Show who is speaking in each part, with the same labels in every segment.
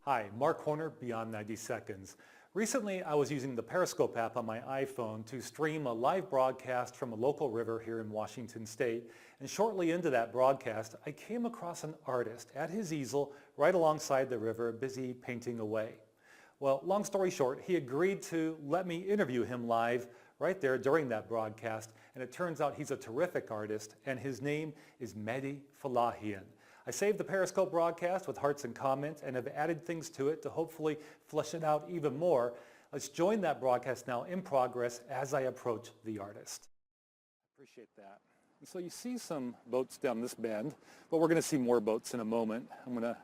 Speaker 1: Hi, Mark Horner, Beyond 90 Seconds. Recently, I was using the Periscope app on my iPhone to stream a live broadcast from a local river here in Washington State. And shortly into that broadcast, I came across an artist at his easel right alongside the river, busy painting away. Well, long story short, he agreed to let me interview him live right there during that broadcast. And it turns out he's a terrific artist, and his name is Mehdi Fallahian. I saved the Periscope broadcast with hearts and comments and have added things to it to hopefully flesh it out even more. Let's join that broadcast now in progress as I approach the artist. Appreciate that. And so you see some boats down this bend, but we're going to see more boats in a moment. I'm going to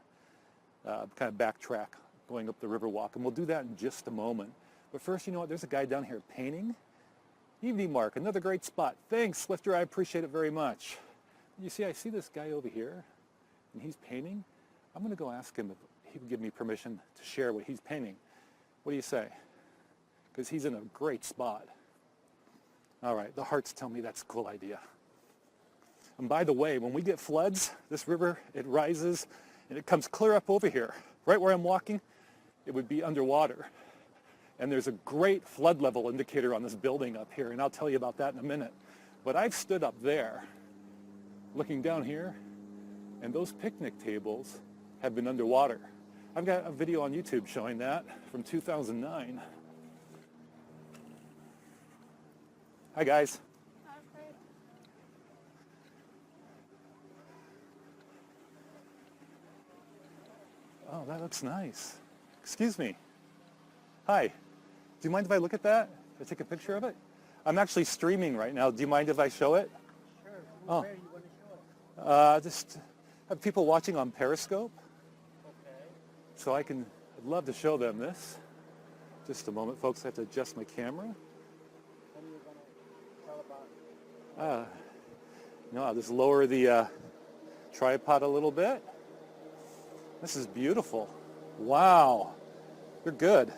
Speaker 1: kind of backtrack going up the river walk, and we'll do that in just a moment. But first, you know what? There's a guy down here painting. Evening, Mark. Another great spot. Thanks, Lifter. I appreciate it very much. You see, I see this guy over here, and he's painting. I'm going to go ask him if he would give me permission to share what he's painting. What do you say? Because he's in a great spot. All right, the hearts tell me that's a cool idea. And by the way, when we get floods, this river, it rises, and it comes clear up over here. Right where I'm walking, it would be underwater. And there's a great flood level indicator on this building up here, and I'll tell you about that in a minute. But I've stood up there, looking down here, and those picnic tables have been underwater. I've got a video on YouTube showing that from 2009. Hi, guys.
Speaker 2: Hi, Fred.
Speaker 1: Oh, that looks nice. Excuse me. Hi. Do you mind if I look at that? Can I take a picture of it? I'm actually streaming right now. Do you mind if I show it?
Speaker 2: Sure.
Speaker 1: Oh.
Speaker 2: Where do you want to show it?
Speaker 1: Just have people watching on Periscope.
Speaker 2: Okay.
Speaker 1: So I'd love to show them this. Just a moment, folks. I have to adjust my camera.
Speaker 2: What are you going to tell about?
Speaker 1: I'll just lower the tripod a little bit. This is beautiful. Wow. You're good.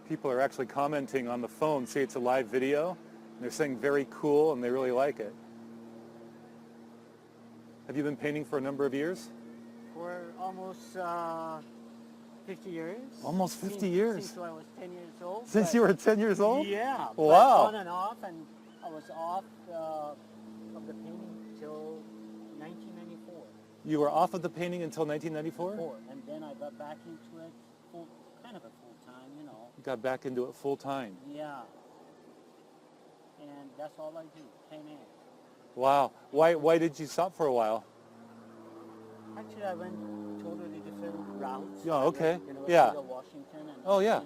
Speaker 1: People are actually commenting on the phone, see it's a live video, and they're saying very cool and they really like it. Have you been painting for a number of years?
Speaker 2: For almost 50 years.
Speaker 1: Almost 50 years?
Speaker 2: Since I was 10 years old.
Speaker 1: Since you were 10 years old?
Speaker 2: Yeah.
Speaker 1: Wow.
Speaker 2: On and off, and I was off of the painting till 1994.
Speaker 1: You were off of the painting until 1994?
Speaker 2: And then I got back into it kind of a full-time, you know.
Speaker 1: Got back into it full time.
Speaker 2: Yeah. And that's all I do, painting.
Speaker 1: Wow. Why did you stop for a while?
Speaker 2: Actually, I went totally different routes.
Speaker 1: Yeah, okay.
Speaker 2: University
Speaker 1: Yeah.
Speaker 2: of Washington and
Speaker 1: Oh, yeah.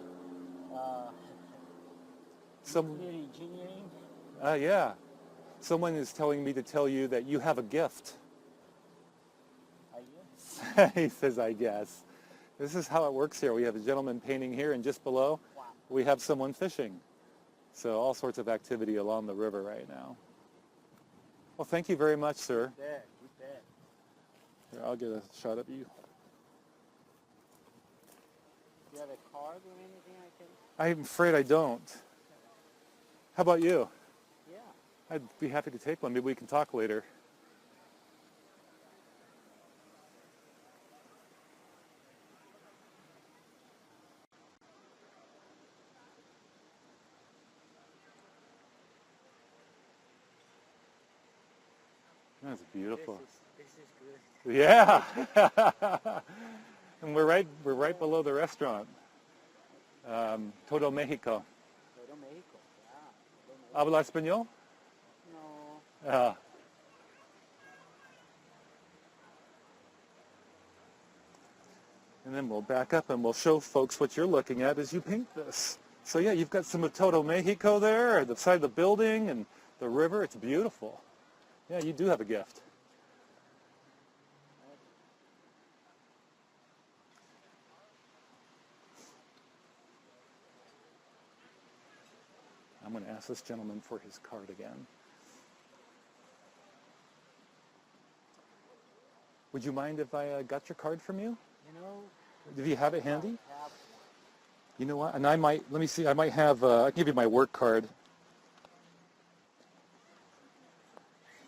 Speaker 2: Nuclear engineering.
Speaker 1: Yeah. Someone is telling me to tell you that you have a gift.
Speaker 2: I guess.
Speaker 1: He says, I guess. This is how it works here. We have a gentleman painting here, and just below,
Speaker 2: Wow.
Speaker 1: we have someone fishing. So all sorts of activity along the river right now. Well, thank you very much, sir.
Speaker 2: You bet.
Speaker 1: Here, I'll get a shot of you.
Speaker 2: Do you have a card or anything I can?
Speaker 1: I'm afraid I don't. How about you?
Speaker 2: Yeah.
Speaker 1: I'd be happy to take one. Maybe we can talk later. That's beautiful.
Speaker 2: This is good.
Speaker 1: Yeah. And we're right below the restaurant. Todo Mexico.
Speaker 2: Todo Mexico. Yeah.
Speaker 1: ¿Habla español?
Speaker 2: No.
Speaker 1: And then we'll back up and we'll show folks what you're looking at as you paint this. So yeah, you've got some of Todo Mexico there at the side of the building and the river. It's beautiful. Yeah, you do have a gift. I'm going to ask this gentleman for his card again. Would you mind if I got your card from you?
Speaker 2: You know,
Speaker 1: Do you have it handy? You know what? And I might, let me see, I might have, I'll give you my work card.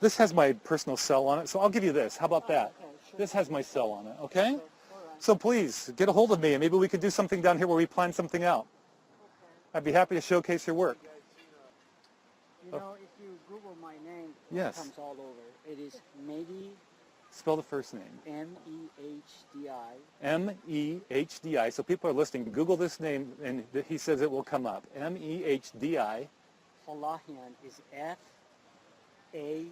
Speaker 1: This has my personal cell on it, so I'll give you this. How about that?
Speaker 2: Okay, sure.
Speaker 1: This has my cell on it, okay?
Speaker 2: Okay, all right.
Speaker 1: So please, get a hold of me, and maybe we could do something down here where we plan something out. I'd be happy to showcase your work.
Speaker 2: You know, if you Google my name,
Speaker 1: Yes.
Speaker 2: it comes all over. It is Mehdi,
Speaker 1: Spell the first name.
Speaker 2: M-E-H-D-I.
Speaker 1: M-E-H-D-I. So people are listening. Google this name, and he says it will come up. M-E-H-D-I.
Speaker 2: Fallahian is F-A-L-L.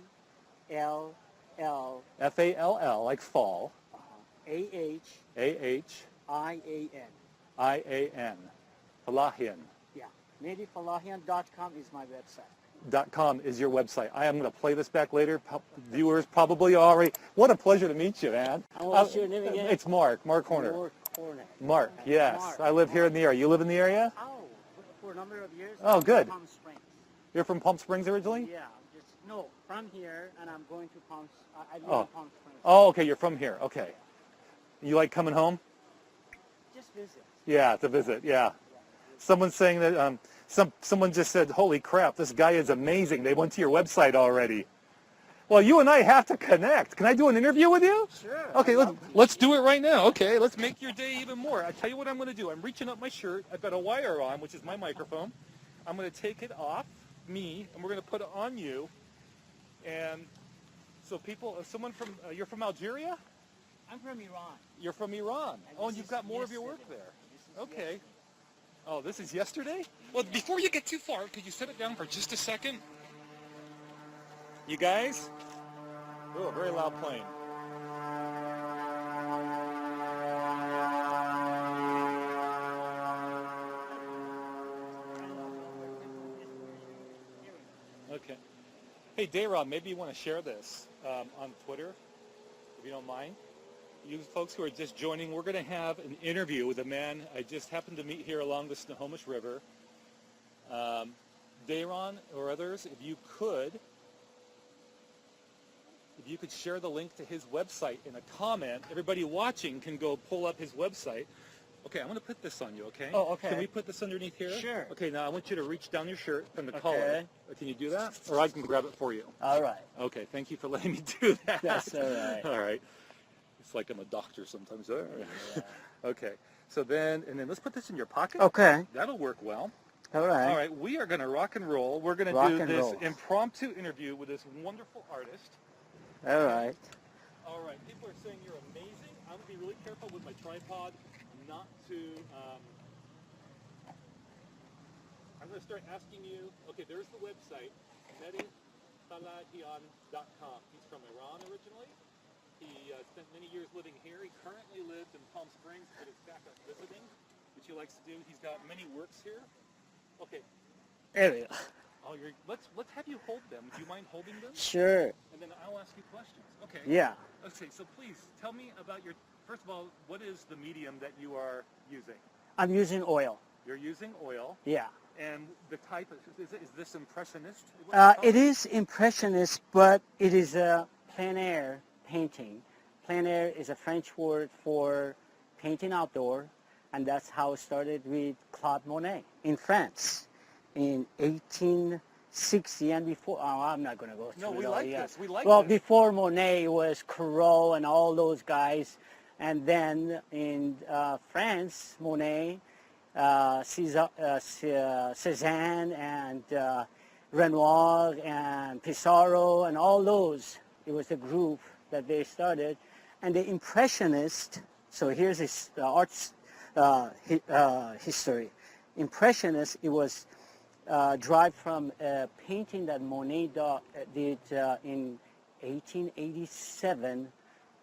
Speaker 1: F-A-L-L, like fall.
Speaker 2: A-H.
Speaker 1: A-H.
Speaker 2: I-A-N.
Speaker 1: I-A-N. Fallahian.
Speaker 2: Yeah. MehdiFallahian.com is my website.
Speaker 1: .com is your website. I am going to play this back later. Viewers probably already. What a pleasure to meet you, man.
Speaker 2: And what's your name again?
Speaker 1: It's Mark. Mark Horner.
Speaker 2: Horner.
Speaker 1: Mark, yes.
Speaker 2: Mark.
Speaker 1: I live here in the area. You live in the area?
Speaker 2: Oh, for a number of years.
Speaker 1: Oh,
Speaker 2: I'm
Speaker 1: good.
Speaker 2: from Palm Springs.
Speaker 1: You're from Palm Springs originally?
Speaker 2: Yeah. No, from here, and I'm going to Palm. I live
Speaker 1: Oh.
Speaker 2: in Palm Springs.
Speaker 1: Oh, okay. You're from here. Okay. You like coming home?
Speaker 2: Just visit.
Speaker 1: Yeah, to visit. Yeah. Someone's saying that. Someone just said, "Holy crap, this guy is amazing." They went to your website already. Well, you and I have to connect. Can I do an interview with you?
Speaker 2: Sure.
Speaker 1: Okay, let's do it right now. Okay, let's make your day even more. I tell you what I'm going to do. I'm reaching up my shirt. I've got a wire on, which is my microphone. I'm going to take it off me, and we're going to put it on you. And so people, someone from, you're from Algeria?
Speaker 2: I'm from Iran.
Speaker 1: You're from Iran.
Speaker 2: And
Speaker 1: Oh,
Speaker 2: this
Speaker 1: and you've
Speaker 2: is
Speaker 1: got more of your work
Speaker 2: yesterday.
Speaker 1: there. Okay. Oh, this is yesterday? Well, before you get too far, could you set it down for just a second? You guys? Oh, a very loud plane. Okay. Hey, Dayron, maybe you want to share this on Twitter, if you don't mind. You folks who are just joining, we're going to have an interview with a man I just happened to meet here along the Snohomish River. Dayron or others, if you could share the link to his website in a comment, everybody watching can go pull up his website. Okay, I'm going to put this on you, okay?
Speaker 2: Oh, okay.
Speaker 1: Can we put this underneath here?
Speaker 2: Sure.
Speaker 1: Okay, now I want you to reach down your shirt from the
Speaker 2: Okay.
Speaker 1: collar. Can you do that? Or I can grab it for you.
Speaker 2: All right.
Speaker 1: Okay, thank you for letting me do that.
Speaker 2: That's all right.
Speaker 1: All right. It's like I'm a doctor sometimes.
Speaker 2: Yeah.
Speaker 1: Okay, so then let's put this in your pocket.
Speaker 2: Okay.
Speaker 1: That'll work well.
Speaker 2: All right.
Speaker 1: All right, we are going to rock and roll. We're going to
Speaker 2: Rock
Speaker 1: do
Speaker 2: and
Speaker 1: this
Speaker 2: roll.
Speaker 1: impromptu interview with this wonderful artist.
Speaker 2: All right.
Speaker 1: All right, people are saying you're amazing. I'm going to be really careful with my tripod not to... I'm going to start asking you... Okay, there's the website, MehdiFallahian.com. He's from Iran originally. He spent many years living here. He currently lives in Palm Springs, but is back up visiting, which he likes to do. He's got many works here. Okay.
Speaker 2: There we go.
Speaker 1: Oh, let's have you hold them. Do you mind holding them?
Speaker 2: Sure.
Speaker 1: And then I'll ask you questions. Okay.
Speaker 2: Yeah.
Speaker 1: Okay, so please tell me about your, first of all, what is the medium that you are using?
Speaker 2: I'm using oil.
Speaker 1: You're using oil.
Speaker 2: Yeah.
Speaker 1: And the type, is this impressionist?
Speaker 2: It is impressionist, but it is a plein air painting. Plein air is a French word for painting outdoor, and that's how it started with Claude Monet in France in 1860 and before. Oh, I'm not going to go through
Speaker 1: No, we
Speaker 2: it all.
Speaker 1: like
Speaker 2: Yeah.
Speaker 1: this. We like
Speaker 2: Well,
Speaker 1: this.
Speaker 2: before Monet was Corot and all those guys, and then in France, Monet, Cézanne, and Renoir, and Pissarro, and all those. It was a group that they started, and the Impressionist. So here's his arts history. Impressionist. It was derived from a painting that Monet did in 1887,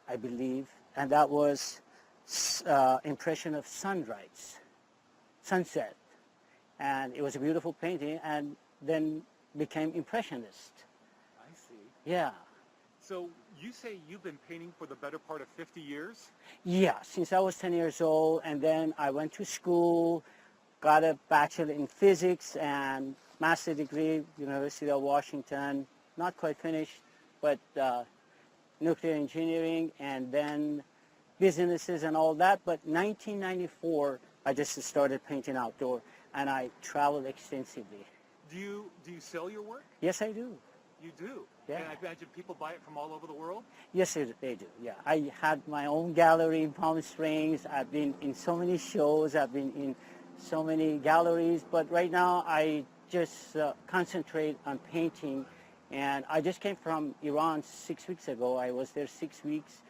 Speaker 2: I believe, and that was impression of sunset, and it was a beautiful painting, and then became Impressionist.
Speaker 1: I see.
Speaker 2: Yeah.
Speaker 1: So you say you've been painting for the better part of 50 years?
Speaker 2: Yeah, since I was 10 years old, and then I went to school, got a bachelor in physics and master degree, University of Washington, not quite finished, but nuclear engineering, and then businesses and all that. But 1994, I just started painting outdoor, and I travel extensively.
Speaker 1: Do you sell your work?
Speaker 2: Yes, I do.
Speaker 1: You do?
Speaker 2: Yeah.
Speaker 1: And I imagine people buy it from all over the world?
Speaker 2: Yes, they do. Yeah, I had my own gallery in Palm Springs. I've been in so many shows. I've been in so many galleries. But right now, I just concentrate on painting. And I just came from Iran 6 weeks ago. I was there 6 weeks.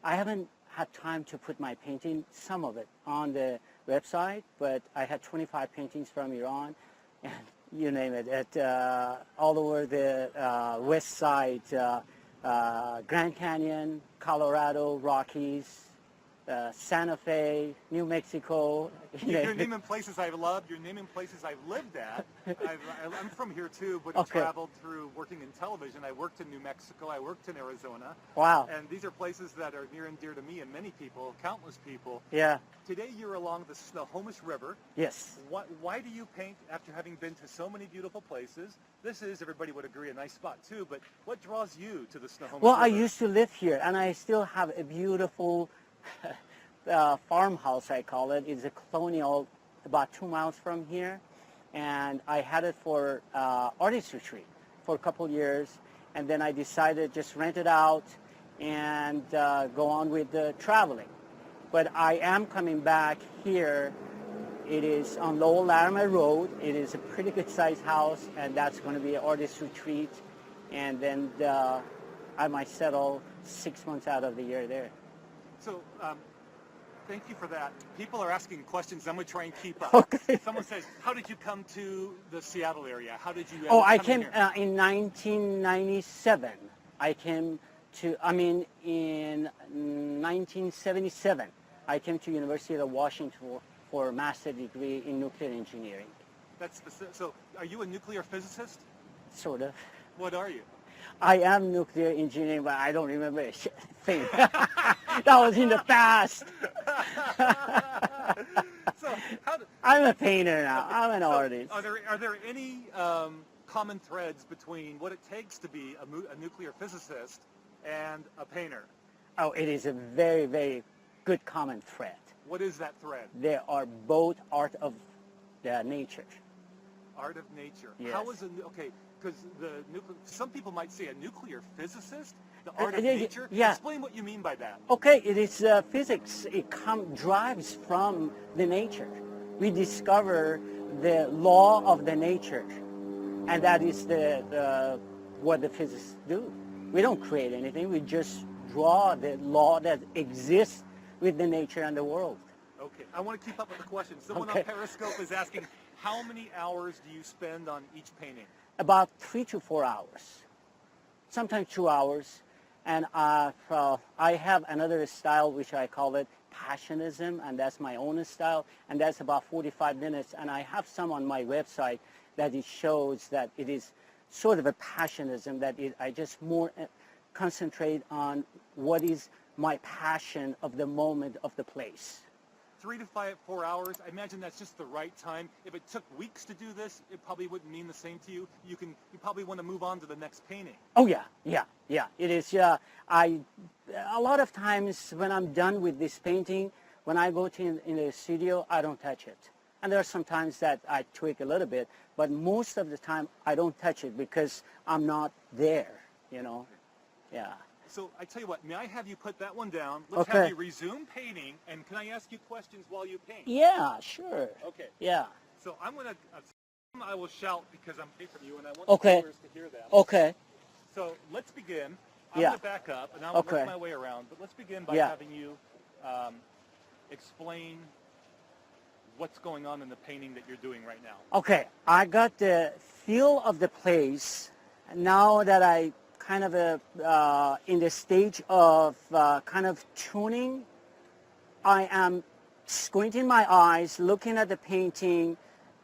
Speaker 2: I haven't had time to put my painting, some of it, on the website. But I had 25 paintings from Iran, and you name it, all over the west side, Grand Canyon, Colorado, Rockies, Santa Fe, New Mexico.
Speaker 1: You're naming places I've loved. You're naming places I've lived at. I'm from here too, but I
Speaker 2: Okay.
Speaker 1: traveled through working in television. I worked in New Mexico. I worked in Arizona.
Speaker 2: Wow.
Speaker 1: And these are places that are near and dear to me and many people, countless people.
Speaker 2: Yeah.
Speaker 1: Today you're along the Snohomish River.
Speaker 2: Yes.
Speaker 1: Why do you paint after having been to so many beautiful places? This is, everybody would agree, a nice spot too, but what draws you to the Snohomish
Speaker 2: Well,
Speaker 1: River?
Speaker 2: I used to live here, and I still have a beautiful farmhouse, I call it. It's a colonial about 2 miles from here, and I had it for artist retreat for a couple years, and then I decided just rent it out and go on with the traveling. But I am coming back here. It is on Lowell Larimer Road. It is a pretty good sized house, and that's going to be an artist retreat, and then I might settle 6 months out of the year there.
Speaker 1: So, thank you for that. People are asking questions. I'm going to try and keep up.
Speaker 2: Okay.
Speaker 1: Someone says, how did you come to the Seattle area? How did you
Speaker 2: I
Speaker 1: come
Speaker 2: came
Speaker 1: here?
Speaker 2: in 1997. In 1977, I came to University of Washington for a master's degree in nuclear engineering.
Speaker 1: That's specific. So, are you a nuclear physicist?
Speaker 2: Sort of.
Speaker 1: What are you?
Speaker 2: I am nuclear engineering, but I don't remember a thing. That was in the past.
Speaker 1: So,
Speaker 2: I'm a painter now. I'm an artist.
Speaker 1: Are there any common threads between what it takes to be a nuclear physicist and a painter?
Speaker 2: Oh, it is a very, very good common thread.
Speaker 1: What is that thread?
Speaker 2: They are both art of nature.
Speaker 1: Art of nature.
Speaker 2: Yes.
Speaker 1: How is okay? Because some people might say a nuclear physicist, the art of
Speaker 2: Yeah,
Speaker 1: nature.
Speaker 2: yeah.
Speaker 1: Explain what you mean by that.
Speaker 2: Okay, it is physics. It drives from the nature. We discover the law of the nature, and that is what the physicists do. We don't create anything. We just draw the law that exists with the nature and the world.
Speaker 1: Okay, I want to keep up with the question. Someone
Speaker 2: Okay.
Speaker 1: on Periscope is asking, how many hours do you spend on each painting?
Speaker 2: About 3 to 4 hours, sometimes 2 hours. And I have another style which I call it passionism, and that's my own style, and that's about 45 minutes. And I have some on my website that it shows that it is sort of a passionism, that I just more concentrate on what is my passion of the moment of the place.
Speaker 1: 3 to 4 hours. I imagine that's just the right time. If it took weeks to do this, it probably wouldn't mean the same to you. You probably want to move on to the next painting.
Speaker 2: Oh yeah. It is. A lot of times when I'm done with this painting, when I go in the studio, I don't touch it. And there are some times that I tweak a little bit, but most of the time I don't touch it because I'm not there. Yeah.
Speaker 1: So I tell you what, may I have you put that one down? Let's
Speaker 2: Okay.
Speaker 1: have you resume painting, and can I ask you questions while you paint?
Speaker 2: Yeah, sure.
Speaker 1: Okay.
Speaker 2: Yeah.
Speaker 1: So I'm going to, I will shout because I'm away from you, and I want
Speaker 2: Okay.
Speaker 1: the viewers to hear that.
Speaker 2: Okay.
Speaker 1: So let's begin. I'm
Speaker 2: Yeah.
Speaker 1: going to back up, and I'll
Speaker 2: Okay.
Speaker 1: work my way around, but let's begin by
Speaker 2: Yeah.
Speaker 1: having you explain what's going on in the painting that you're doing right now.
Speaker 2: Okay. I got the feel of the place now that I kind of in the stage of kind of tuning. I am squinting my eyes, looking at the painting,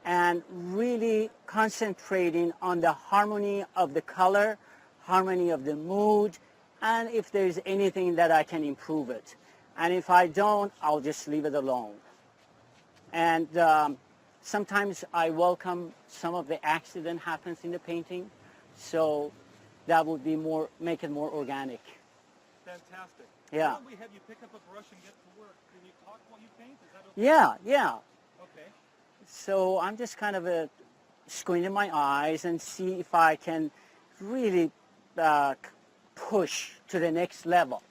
Speaker 2: and really concentrating on the harmony of the color, harmony of the mood, and if there's anything that I can improve it. And if I don't, I'll just leave it alone. And sometimes I welcome some of the accident happens in the painting, so that would be make it more organic.
Speaker 1: Fantastic.
Speaker 2: Yeah.
Speaker 1: Why don't we have you pick up a brush and get to work? Can you talk while you paint? Is that okay?
Speaker 2: Yeah.
Speaker 1: Okay.
Speaker 2: So I'm just kind of squinting my eyes and see if I can really push to the next level.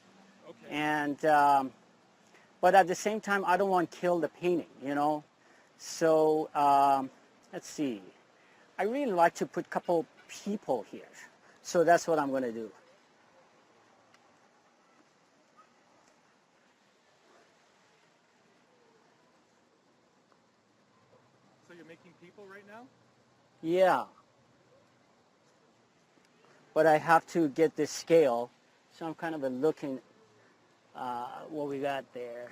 Speaker 1: Okay.
Speaker 2: And but at the same time, I don't want to kill the painting, you know. So let's see. I really like to put a couple people here. So that's what I'm going to do.
Speaker 1: So you're making people right now?
Speaker 2: Yeah. But I have to get the scale. So I'm kind of looking what we got there.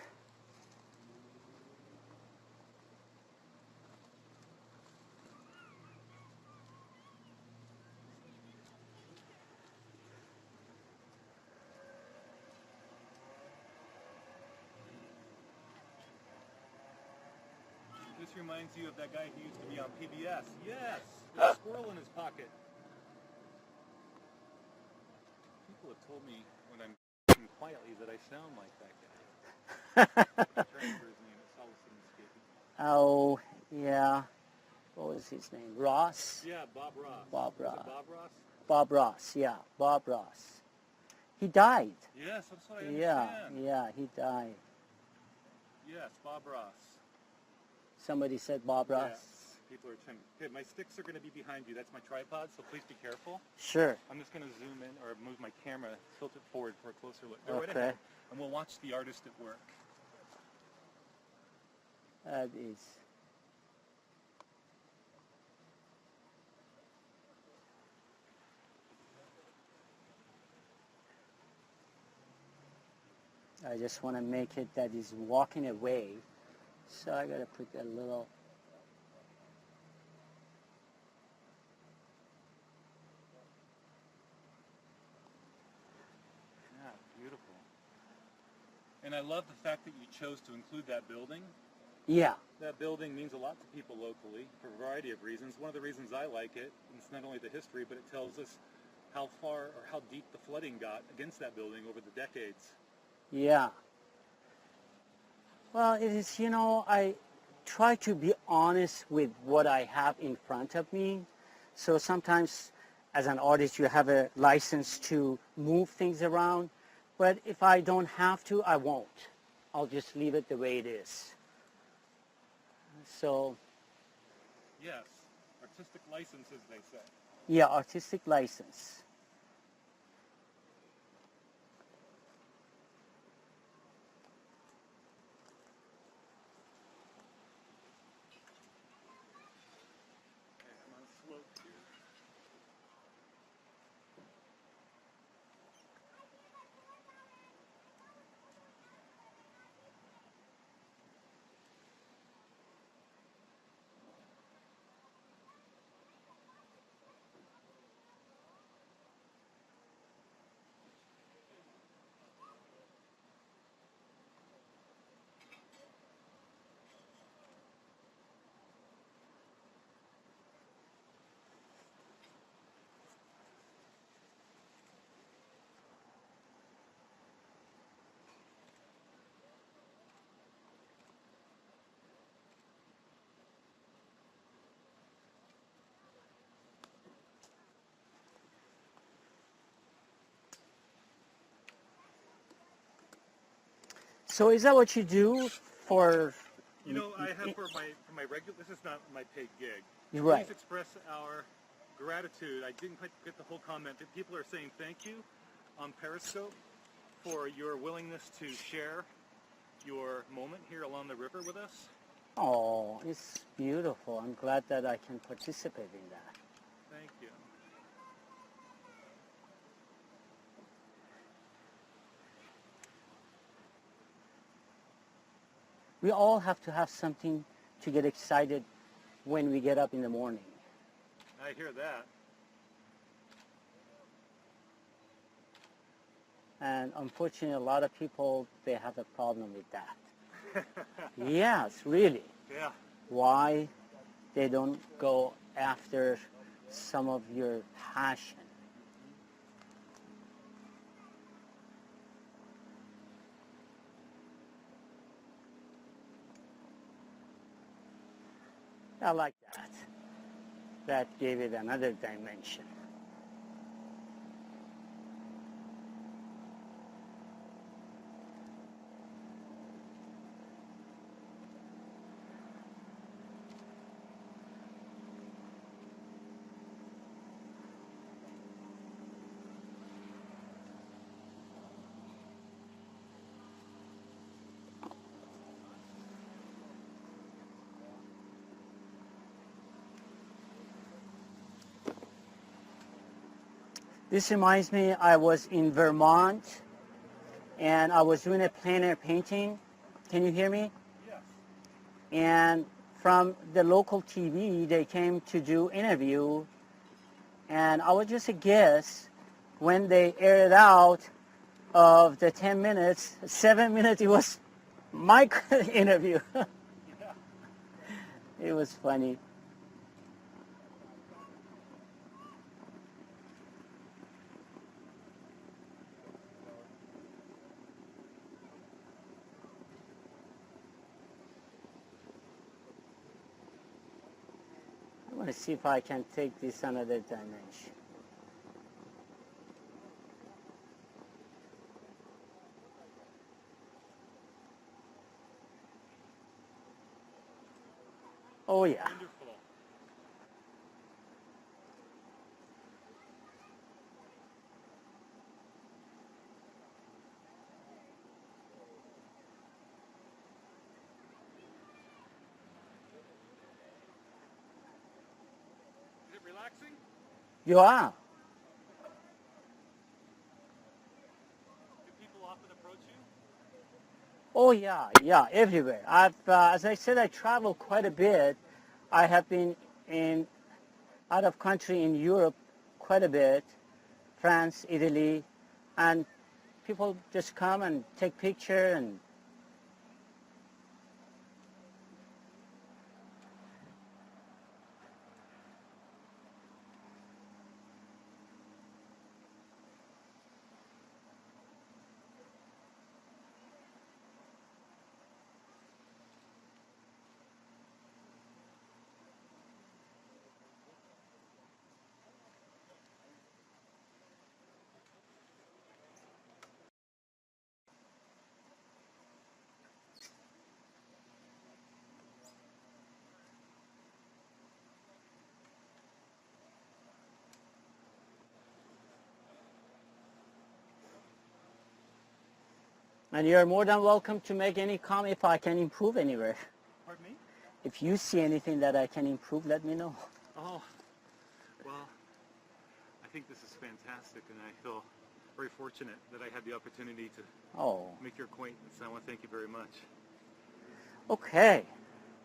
Speaker 1: This reminds you of that guy who used to be on PBS. Yes, there's a squirrel in his pocket. People have told me when I'm speaking quietly that I sound like that guy. I'm trying for his name. It's all of a sudden escaping me.
Speaker 2: Oh, yeah. What was his name? Ross?
Speaker 1: Yeah, Bob Ross.
Speaker 2: Bob
Speaker 1: Was
Speaker 2: Ross.
Speaker 1: it Bob Ross?
Speaker 2: Bob Ross, yeah. Bob Ross. He died.
Speaker 1: Yes, that's what I understand.
Speaker 2: Yeah, he died.
Speaker 1: Yes, Bob Ross.
Speaker 2: Somebody said Bob Ross?
Speaker 1: Yes. People are trying. Okay, my sticks are going to be behind you. That's my tripod, so please be careful.
Speaker 2: Sure.
Speaker 1: I'm just going to zoom in or move my camera, tilt it forward for a closer look. Go right
Speaker 2: Okay.
Speaker 1: ahead, and we'll watch the artist at work.
Speaker 2: That is. I just want to make it that he's walking away. So I got to put a little.
Speaker 1: Yeah, beautiful. And I love the fact that you chose to include that building.
Speaker 2: Yeah.
Speaker 1: That building means a lot to people locally for a variety of reasons. One of the reasons I like it, and it's not only the history, but it tells us how far or how deep the flooding got against that building over the decades.
Speaker 2: Yeah. Well, it is, you know, I try to be honest with what I have in front of me. So sometimes as an artist, you have a license to move things around. But if I don't have to, I won't. I'll just leave it the way it is. So,
Speaker 1: Yes, artistic license, as they say.
Speaker 2: yeah, artistic license.
Speaker 1: Okay, I'm on a slope here.
Speaker 2: So is that what you do for?
Speaker 1: You know, I have for my regular. This is not my paid gig.
Speaker 2: Right.
Speaker 1: Please express our gratitude. I didn't quite get the whole comment. But people are saying thank you on Periscope for your willingness to share your moment here along the river with us.
Speaker 2: Oh, it's beautiful. I'm glad that I can participate in that.
Speaker 1: Thank you.
Speaker 2: We all have to have something to get excited when we get up in the morning.
Speaker 1: I hear that.
Speaker 2: And unfortunately, a lot of people, they have a problem with that. Yes, really.
Speaker 1: Yeah.
Speaker 2: Why they don't go after some of your passion. I like that. That gave it another dimension. This reminds me, I was in Vermont and I was doing a plein air painting. Can you hear me?
Speaker 1: Yes.
Speaker 2: And from the local TV, they came to do interview, and I was just a guest. When they aired out of the 10 minutes, 7 minutes, it was my interview. It was funny. I want to see if I can take this another dimension. Oh yeah.
Speaker 1: Wonderful. Is it relaxing?
Speaker 2: You are.
Speaker 1: Do people often approach you?
Speaker 2: Oh yeah, yeah, everywhere. As I said, I travel quite a bit. I have been out of country in Europe quite a bit, France, Italy, and people just come and take picture and you're more than welcome to make any comment if I can improve anywhere.
Speaker 1: Pardon me?
Speaker 2: If you see anything that I can improve, let me know.
Speaker 1: Oh, well, I think this is fantastic, and I feel very fortunate that I had the opportunity to
Speaker 2: Oh,
Speaker 1: make your acquaintance. I want to thank you very much.
Speaker 2: okay.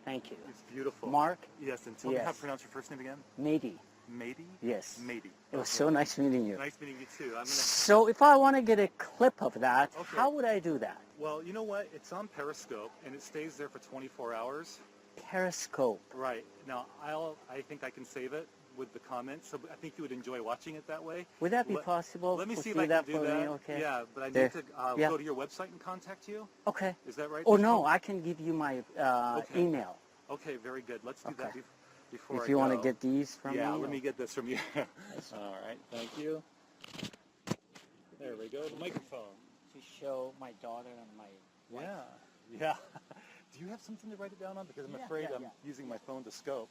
Speaker 2: Thank you.
Speaker 1: It's beautiful.
Speaker 2: Mark?
Speaker 1: Yes, and tell me how
Speaker 2: Yes.
Speaker 1: to pronounce your first name again.
Speaker 2: Mehdi.
Speaker 1: Mehdi?
Speaker 2: Yes.
Speaker 1: Mehdi.
Speaker 2: It was so nice meeting you.
Speaker 1: Nice meeting you too. I'm gonna.
Speaker 2: So if I want to get a clip of that,
Speaker 1: Okay.
Speaker 2: how would I do that?
Speaker 1: Well, you know what? It's on Periscope, and it stays there for 24 hours.
Speaker 2: Periscope.
Speaker 1: Right. Now, I think I can save it with the comments, so I think you would enjoy watching it that way.
Speaker 2: Would that be
Speaker 1: Let-
Speaker 2: possible?
Speaker 1: Let me
Speaker 2: to
Speaker 1: see if
Speaker 2: do
Speaker 1: I
Speaker 2: that
Speaker 1: can do
Speaker 2: for
Speaker 1: that.
Speaker 2: me? Okay.
Speaker 1: Yeah, but I
Speaker 2: There.
Speaker 1: need to
Speaker 2: Yeah.
Speaker 1: go to your website and contact you.
Speaker 2: Okay.
Speaker 1: Is that right?
Speaker 2: Oh
Speaker 1: There's
Speaker 2: no, I can give you my
Speaker 1: Okay.
Speaker 2: email
Speaker 1: Okay, very good. Let's do that
Speaker 2: Okay.
Speaker 1: before
Speaker 2: if
Speaker 1: I
Speaker 2: you want to
Speaker 1: go.
Speaker 2: get these from
Speaker 1: Yeah,
Speaker 2: me.
Speaker 1: let me get this from you. All right, thank you. There we go, the microphone.
Speaker 2: to show my daughter and my wife.
Speaker 1: Yeah, yeah. Do you have something to write it down on? Because I'm
Speaker 2: Yeah,
Speaker 1: afraid
Speaker 2: yeah,
Speaker 1: I'm
Speaker 2: yeah.
Speaker 1: using my phone to scope.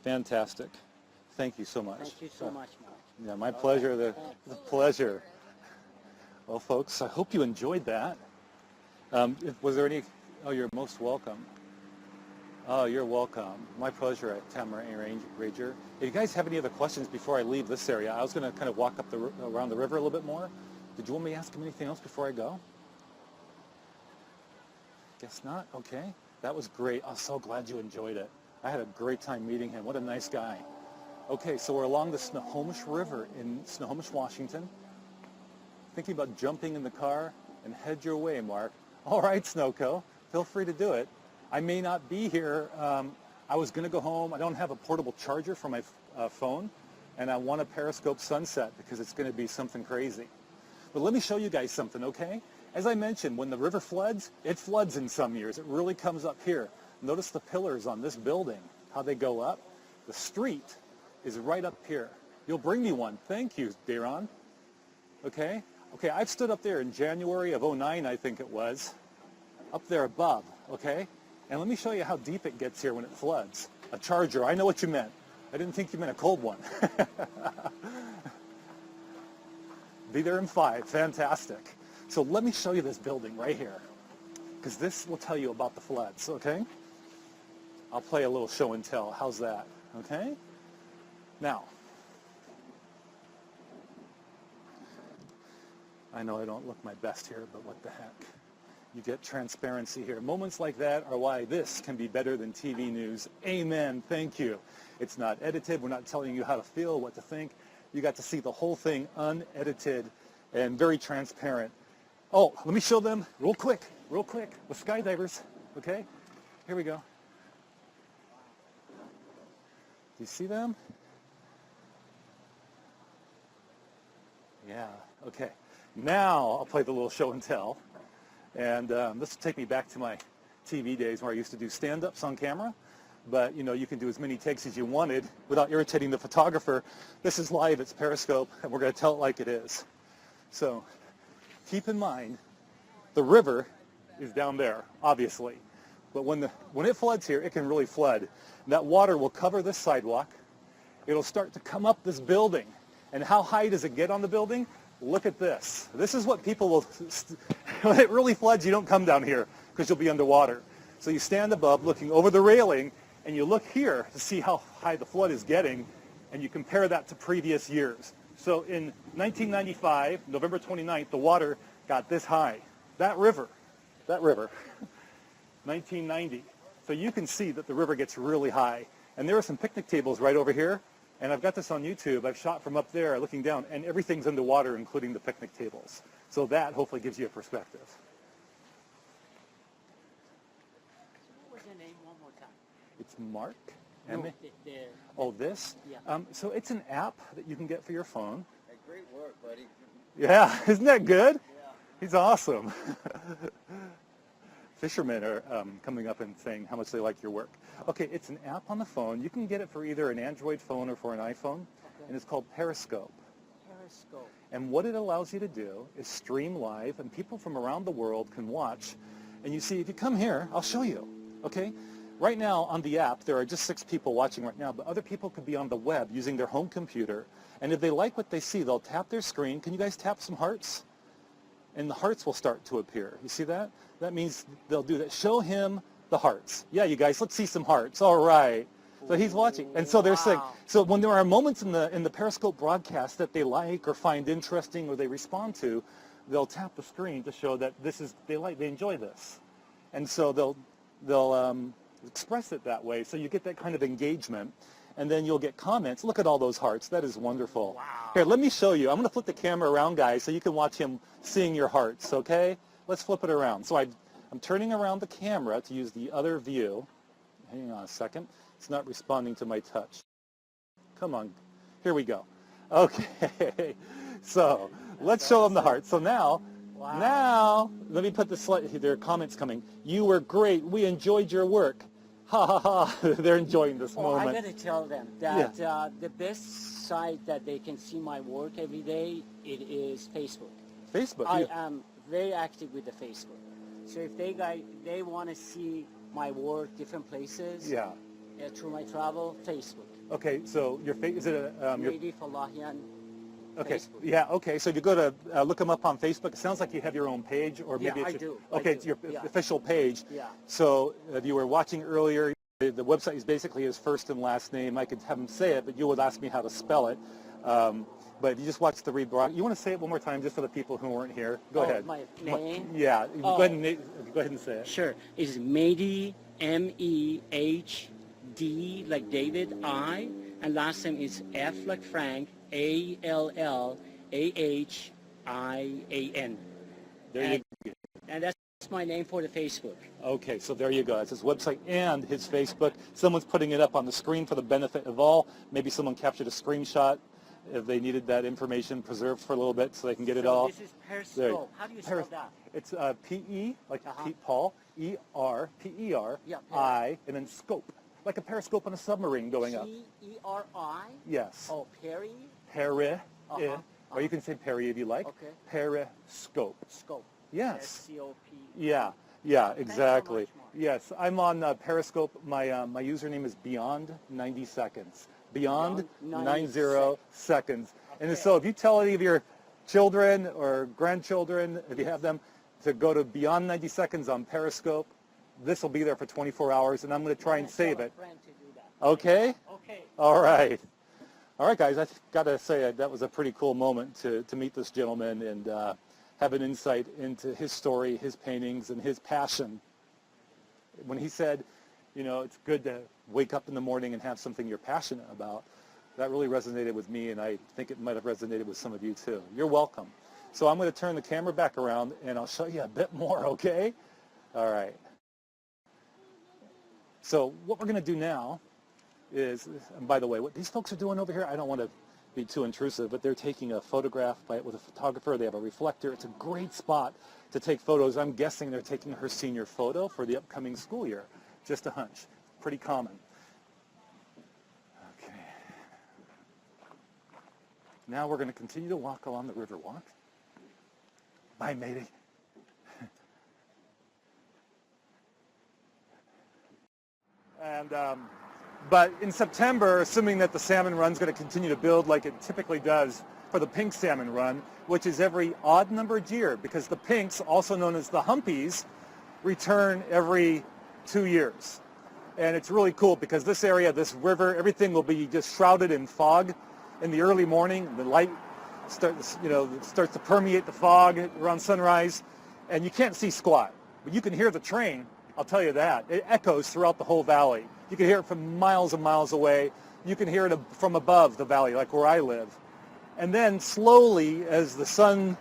Speaker 1: Fantastic. Thank you so much.
Speaker 2: Thank you so much, Mark.
Speaker 1: Yeah, my pleasure. The pleasure. Well, folks, I hope you enjoyed that. Was there any? Oh, you're most welcome. Oh, you're welcome. My pleasure at Tamara Ranger. If you guys have any other questions before I leave this area, I was going to kind of walk up around the river a little bit more. Did you want me to ask him anything else before I go? Guess not. Okay. That was great. I'm so glad you enjoyed it. I had a great time meeting him. What a nice guy. Okay, so we're along the Snohomish River in Snohomish, Washington. Thinking about jumping in the car and head your way, Mark. All right, Snowco. Feel free to do it. I may not be here. I was going to go home. I don't have a portable charger for my phone, and I want a Periscope sunset because it's going to be something crazy. But let me show you guys something, okay? As I mentioned, when the river floods, it floods in some years. It really comes up here. Notice the pillars on this building, how they go up. The street is right up here. You'll bring me one. Thank you, Daron. Okay? Okay, I've stood up there in January of '09, I think it was, up there above, okay? And let me show you how deep it gets here when it floods. A charger, I know what you meant. I didn't think you meant a cold one. Be there in 5, fantastic. So let me show you this building right here, because this will tell you about the floods, okay? I'll play a little show and tell. How's that? Okay? Now, I know I don't look my best here, but what the heck? You get transparency here. Moments like that are why this can be better than TV news. Amen. Thank you. It's not edited. We're not telling you how to feel, what to think. You got to see the whole thing unedited and very transparent. Oh, let me show them real quick, with skydivers. Okay? Here we go. Do you see them? Yeah. Okay. Now I'll play the little show and tell. And this will take me back to my TV days where I used to do stand-ups on camera. But, you know, you can do as many takes as you wanted without irritating the photographer. This is live, it's Periscope, and we're going to tell it like it is. So keep in mind, the river is down there, obviously. But when it floods here, it can really flood. That water will cover this sidewalk. It'll start to come up this building. And how high does it get on the building? Look at this. This is what people will, when it really floods, you don't come down here because you'll be underwater. So you stand above looking over the railing and you look here to see how high the flood is getting and you compare that to previous years. So in 1995, November 29th, the water got this high. That river, 1990. So you can see that the river gets really high. And there are some picnic tables right over here. And I've got this on YouTube. I've shot from up there looking down, and everything's underwater, including the picnic tables. So that hopefully gives you a perspective.
Speaker 2: What was your name one more time?
Speaker 1: It's Mark.
Speaker 2: No,
Speaker 1: Oh, this?
Speaker 2: Yeah.
Speaker 1: So it's an app that you can get for your phone.
Speaker 3: Hey, great work, buddy.
Speaker 1: Yeah, isn't that good?
Speaker 3: Yeah.
Speaker 1: He's awesome. Fishermen are coming up and saying how much they like your work. Okay, it's an app on the phone. You can get it for either an Android phone or for an iPhone, and it's called Periscope.
Speaker 2: Periscope.
Speaker 1: And what it allows you to do is stream live, and people from around the world can watch. And you see, if you come here, I'll show you, okay? Right now on the app, there are just 6 people watching right now, but other people could be on the web using their home computer. And if they like what they see, they'll tap their screen. Can you guys tap some hearts? And the hearts will start to appear. You see that? That means they'll do that. Show him the hearts. Yeah, you guys, let's see some hearts. All right. So he's watching. And so they're saying, so when there are moments in the Periscope broadcast that they like or find interesting or they respond to, they'll tap the screen to show that they enjoy this. And so they'll express it that way. So you get that kind of engagement. And then you'll get comments. Look at all those hearts. That is wonderful.
Speaker 2: Wow.
Speaker 1: Here, let me show you. I'm going to flip the camera around, guys, so you can watch him seeing your hearts, okay? Let's flip it around. So I'm turning around the camera to use the other view. Hang on a second. It's not responding to my touch. Come on. Here we go. Okay. So let's show them the hearts. So now, let me put the slide. There are comments coming. You were great. We enjoyed your work. Ha ha ha. They're enjoying this moment.
Speaker 2: I got to tell them that the best site that they can see my work every day, it is Facebook.
Speaker 1: Facebook?
Speaker 2: I am very active with the Facebook. So if they want to see my work different places through my travel, Facebook.
Speaker 1: Okay, so is it a...
Speaker 2: Mehdi Fallahian.
Speaker 1: Okay,
Speaker 2: Facebook.
Speaker 1: yeah, okay, so you go to look them up on Facebook. It sounds like you have your own page, or maybe
Speaker 2: Yeah,
Speaker 1: it's
Speaker 2: I do.
Speaker 1: It's your official page.
Speaker 2: Yeah.
Speaker 1: So if you were watching earlier, the website is basically his first and last name. I could have him say it, but you would ask me how to spell it. But if you just watch the rebroad, you want to say it one more time just for the people who weren't here? Go ahead.
Speaker 2: My name?
Speaker 1: Yeah, go ahead and say it.
Speaker 2: Sure. It's Mehdi, M-E-H-D, like David, I, and last name is F like Frank, A-L-L-A-H-I-A-N.
Speaker 1: There you go.
Speaker 2: And that's my name for the Facebook.
Speaker 1: Okay, so there you go. It's his website and his Facebook. Someone's putting it up on the screen for the benefit of all. Maybe someone captured a screenshot if they needed that information preserved for a little bit so they can get it all.
Speaker 2: This is Periscope. How do you spell that?
Speaker 1: It's P-E, like
Speaker 2: Uh-huh.
Speaker 1: Pete Paul, E-R, P-E-R,
Speaker 2: Yeah,
Speaker 1: I, and then scope. Like a periscope on a submarine going up.
Speaker 2: P-E-R-I?
Speaker 1: Yes.
Speaker 2: Oh, Perry?
Speaker 1: Peri,
Speaker 2: Uh-huh.
Speaker 1: or you can say Peri if you like.
Speaker 2: Okay.
Speaker 1: Periscope.
Speaker 2: Scope.
Speaker 1: Yes.
Speaker 2: S-C-O-P.
Speaker 1: Yeah, exactly.
Speaker 2: much, Mark.
Speaker 1: Yes, I'm on Periscope. My username is Beyond 90 Seconds. Beyond
Speaker 2: Beyond
Speaker 1: 90 seconds. And
Speaker 2: Okay.
Speaker 1: so if you tell any of your children or grandchildren, if you have them, to go to Beyond 90 Seconds on Periscope, this will be there for 24 hours, and I'm going to try and save it.
Speaker 2: Friend to do that.
Speaker 1: Okay?
Speaker 2: Okay.
Speaker 1: All right. All right, guys, I got to say that was a pretty cool moment to meet this gentleman and have an insight into his story, his paintings, and his passion. When he said, you know, it's good to wake up in the morning and have something you're passionate about, that really resonated with me, and I think it might have resonated with some of you too. You're welcome. So I'm going to turn the camera back around, and I'll show you a bit more, okay? All right. So what we're going to do now is, and by the way, what these folks are doing over here, I don't want to be too intrusive, but they're taking a photograph with a photographer. They have a reflector. It's a great spot to take photos. I'm guessing they're taking her senior photo for the upcoming school year. Just a hunch. Pretty common. Okay. Now we're going to continue to walk along the Riverwalk. Bye, matey. And but in September, assuming that the salmon run is going to continue to build like it typically does for the pink salmon run, which is every odd numbered year, because the pinks, also known as the humpies, return every 2 years. And it's really cool because this area, this river, everything will be just shrouded in fog in the early morning. The light starts to permeate the fog around sunrise, and you can't see squat, but you can hear the train. I'll tell you that. It echoes throughout the whole valley. You can hear it from miles and miles away. You can hear it from above the valley, like where I live. And then slowly, as the sun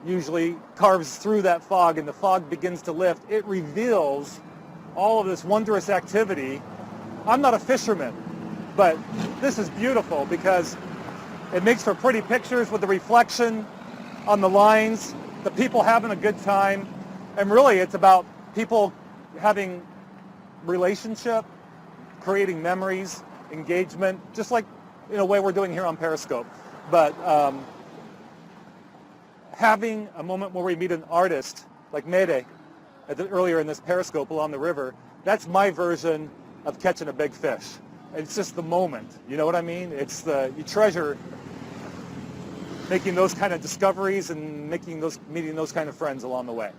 Speaker 1: usually carves through that fog and the fog begins to lift, it reveals all of this wondrous activity. I'm not a fisherman, but this is beautiful because it makes for pretty pictures with the reflection on the lines, the people having a good time, and really it's about people having relationship, creating memories, engagement, just like in a way we're doing here on Periscope. But having a moment where we meet an artist like Mehdi earlier in this Periscope along the river, that's my version of catching a big fish. It's just the moment, you know what I mean? It's you treasure making those kind of discoveries and meeting those kind of friends along the way.